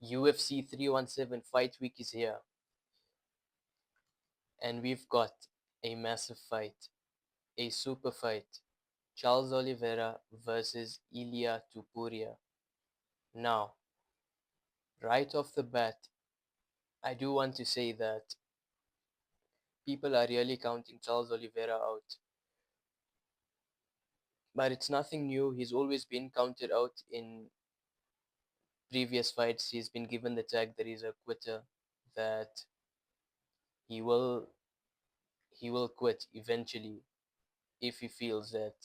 UFC 317 Fight Week is here, and we've got a massive fight, a super fight. Charles Oliveira versus Ilia Topuria. Now, right off the bat, I do want to say that people are really counting Charles Oliveira out, but it's nothing new. He's always been counted out in previous fights. He's been given the tag that he's a quitter, that he will he will quit eventually if he feels that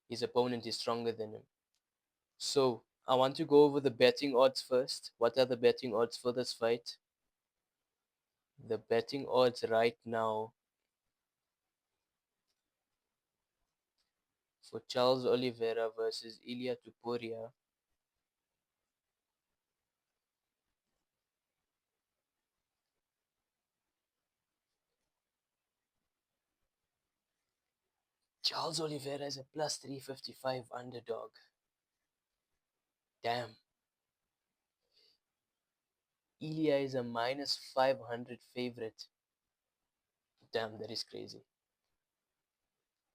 his opponent is stronger than him. So, I want to go over the betting odds first. What are the betting odds for this fight? The betting odds right now for Charles Oliveira versus Ilia Topuria. Charles Oliveira is a plus 355 underdog. Damn. Ilia is a minus 500 favorite. Damn, that is crazy.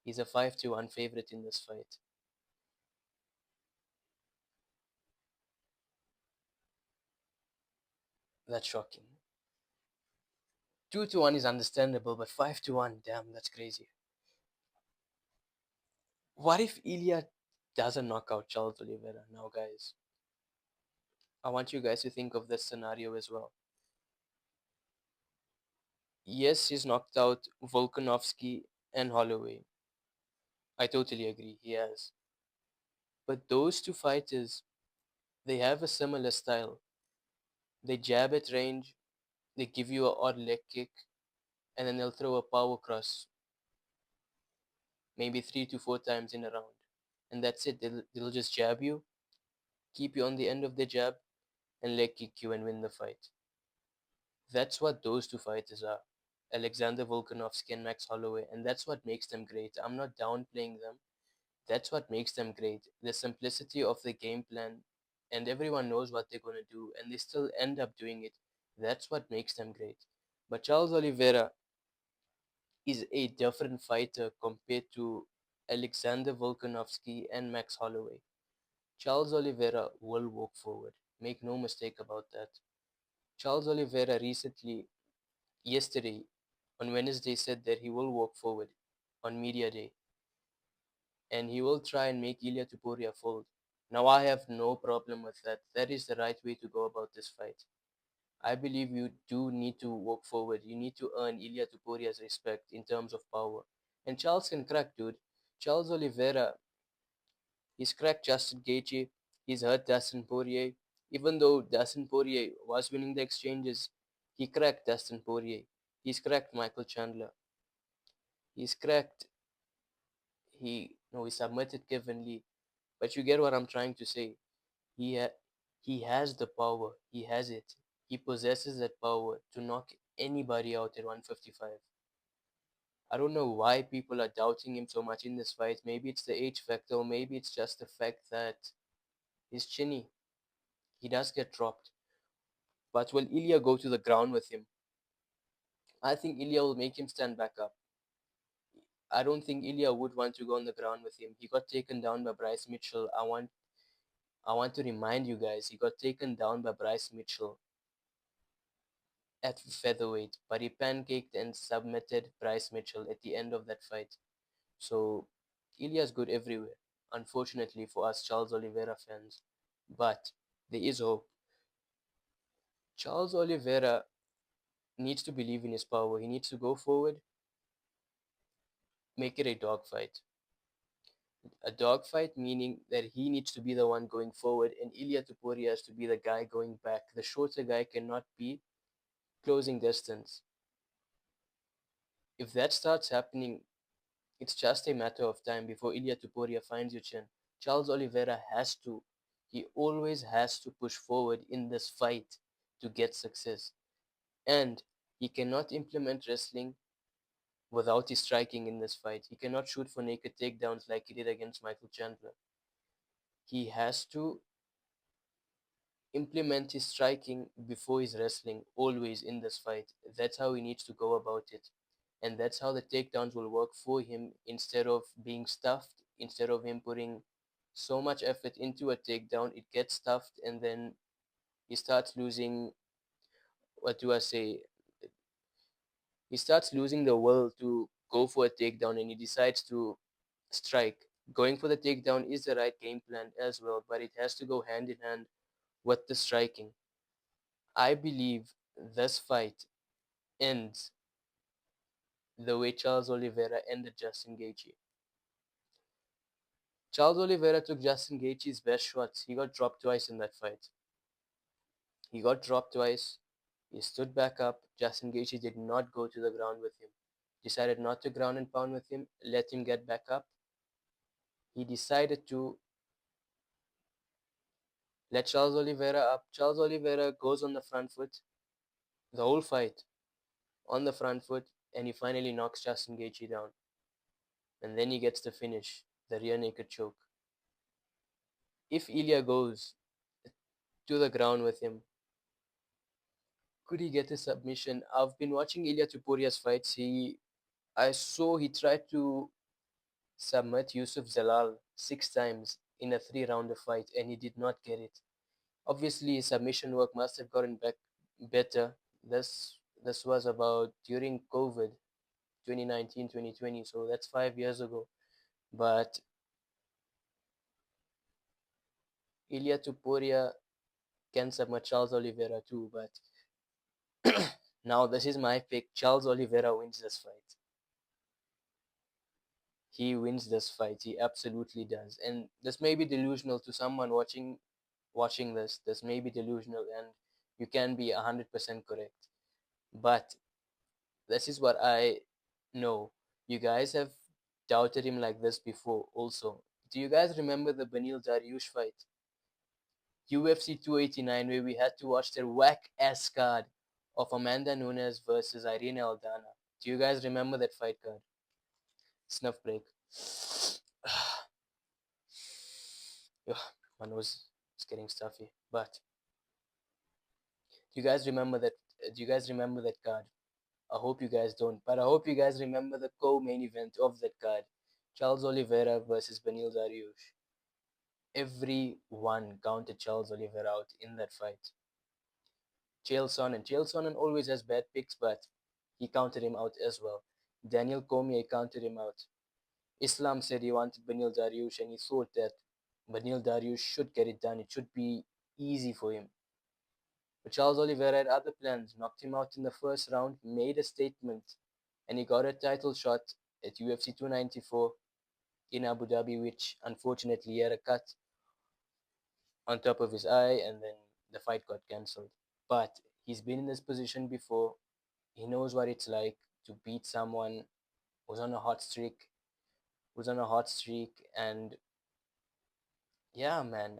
He's a 5-1 favorite in this fight. That's shocking. 2-1 is understandable, but 5-1, damn, that's crazy. What if Ilia doesn't knock out Charles Oliveira now, guys? I want you guys to think of this scenario as well. Yes, he's knocked out Volkanovski and Holloway. I totally agree, he has. But those two fighters, they have a similar style. They jab at range, they give you an odd leg kick, and then they'll throw a power cross maybe 3 to 4 times in a round. And that's it. They'll just jab you, keep you on the end of the jab, and leg kick you and win the fight. That's what those two fighters are. Alexander Volkanovski and Max Holloway, and that's what makes them great. I'm not downplaying them. That's what makes them great. The simplicity of the game plan, and everyone knows what they're going to do, and they still end up doing it. That's what makes them great. But Charles Oliveira is a different fighter compared to Alexander Volkanovski and Max Holloway. Charles Oliveira will walk forward. Make no mistake about that. Charles Oliveira recently, yesterday, on Wednesday, said that he will walk forward on Media Day and he will try and make Ilia Topuria fold. Now, I have no problem with that. That is the right way to go about this fight. I believe you do need to walk forward. You need to earn Ilia Topuria's respect in terms of power. And Charles can crack, dude. Charles Oliveira, he's cracked Justin Gaethje. He's hurt Dustin Poirier. Even though Dustin Poirier was winning the exchanges, he cracked Dustin Poirier. He's cracked Michael Chandler. He's cracked. He submitted Kevin Lee. But you get what I'm trying to say. He ha- he has the power. He has it. He possesses that power to knock anybody out at 155. I don't know why people are doubting him so much in this fight. Maybe it's the age factor, or maybe it's just the fact that he's chinny. He does get dropped. But will Ilya go to the ground with him? I think Ilya will make him stand back up. I don't think Ilya would want to go on the ground with him. He got taken down by Bryce Mitchell. I want to remind you guys, he got taken down by Bryce Mitchell at featherweight, but he pancaked and submitted Bryce Mitchell at the end of that fight. So Ilya's good everywhere, unfortunately for us Charles Oliveira fans. But there is hope. Charles Oliveira needs to believe in his power. He needs to go forward, make it a dogfight. A dogfight meaning that he needs to be the one going forward and Ilia Topuria has to be the guy going back. The shorter guy cannot be closing distance. If that starts happening, it's just a matter of time before Ilia Topuria finds your chin. Charles Oliveira he always has to push forward in this fight to get success. And he cannot implement wrestling without his striking in this fight. He cannot shoot for naked takedowns like he did against Michael Chandler. He has to implement his striking before his wrestling, always in this fight. That's how he needs to go about it. And that's how the takedowns will work for him instead of being stuffed, instead of him putting so much effort into a takedown, it gets stuffed and then he starts losing, what do I say? He starts losing the will to go for a takedown and he decides to strike. Going for the takedown is the right game plan as well, but it has to go hand in hand with the striking. I believe this fight ends the way Charles Oliveira ended Justin Gaethje. Charles Oliveira took Justin Gaethje's best shots. He got dropped twice in that fight. He got dropped twice. He stood back up. Justin Gaethje did not go to the ground with him. Decided not to ground and pound with him. Let him get back up. He decided to let Charles Oliveira up. Charles Oliveira goes on the front foot the whole fight, on the front foot, and he finally knocks Justin Gaethje down. And then he gets the finish, the rear naked choke. If Ilia goes to the ground with him, could he get a submission? I've been watching Ilia Tupuria's fights. I saw he tried to submit Yusuf Zalal 6 times in a three-rounder fight, and he did not get it. Obviously, his submission work must have gotten back better. This was about during COVID, 2019, 2020, so that's 5 years ago. But Ilia Tupuria can submit Charles Oliveira too, but now this is my pick. Charles Oliveira wins this fight. He wins this fight. He absolutely does. And this may be delusional to someone watching this. This may be delusional and you can be 100% correct. But this is what I know. You guys have doubted him like this before also. Do you guys remember the Benil Dariush fight? UFC 289 where we had to watch their whack ass card of Amanda Nunes versus Irene Aldana. Do you guys remember that fight card? Snuff break. Ugh, my nose is getting stuffy. But do you guys remember that? Do you guys remember that card? I hope you guys don't, but I hope you guys remember the co-main event of that card: Charles Oliveira versus Benil Dariush. Everyone counted Charles Oliveira out in that fight. Chael Sonnen always has bad picks, but he counted him out as well. Daniel Cormier counted him out. Islam said he wanted Benil Dariush and he thought that Benil Dariush should get it done. It should be easy for him. But Charles Oliveira had other plans, knocked him out in the first round, made a statement, and he got a title shot at UFC 294 in Abu Dhabi, which unfortunately he had a cut on top of his eye, and then the fight got cancelled. But he's been in this position before. He knows what it's like to beat someone who's on a hot streak, and yeah, man,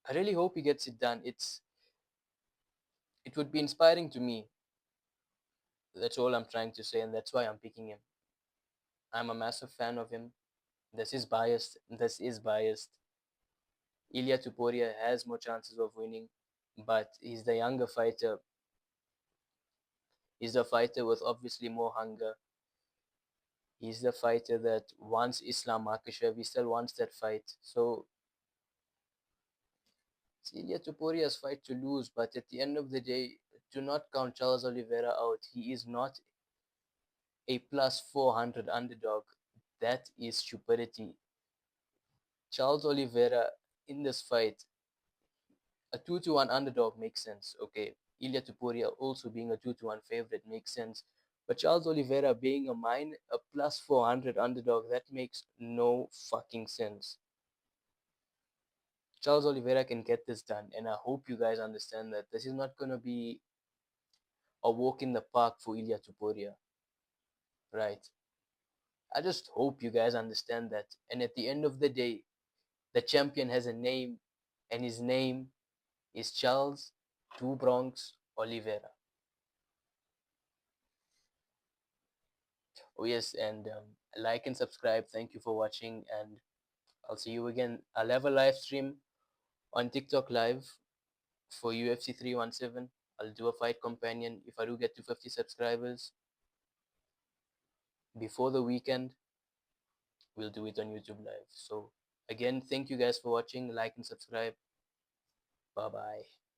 I really hope he gets it done. It would be inspiring to me. That's all I'm trying to say, and that's why I'm picking him. I'm a massive fan of him. This is biased. This is biased. Ilia Tuporia has more chances of winning, but he's the younger fighter. He's the fighter with obviously more hunger. He's the fighter that wants Islam Makhachev. He still wants that fight. So it's Ilia Tuporia's fight to lose, but at the end of the day, do not count Charles Oliveira out. He is not a plus 400 underdog. That is stupidity. Charles Oliveira in this fight, a 2-1 underdog makes sense. Okay, Ilia Tupuria also being a 2-1 favorite makes sense. But Charles Oliveira being a plus 400 underdog, that makes no fucking sense. Charles Oliveira can get this done, and I hope you guys understand that this is not going to be a walk in the park for Ilia Tupuria, right? I just hope you guys understand that. And at the end of the day, the champion has a name, and his name is Charles Two Bronx Oliveira. Oh yes, and like and subscribe. Thank you for watching, and I'll see you again. I'll have a live stream On TikTok Live for UFC 317, I'll do a fight companion if I do get to 50 subscribers. Before the weekend, we'll do it on YouTube Live. So, again, thank you guys for watching. Like and subscribe. Bye bye.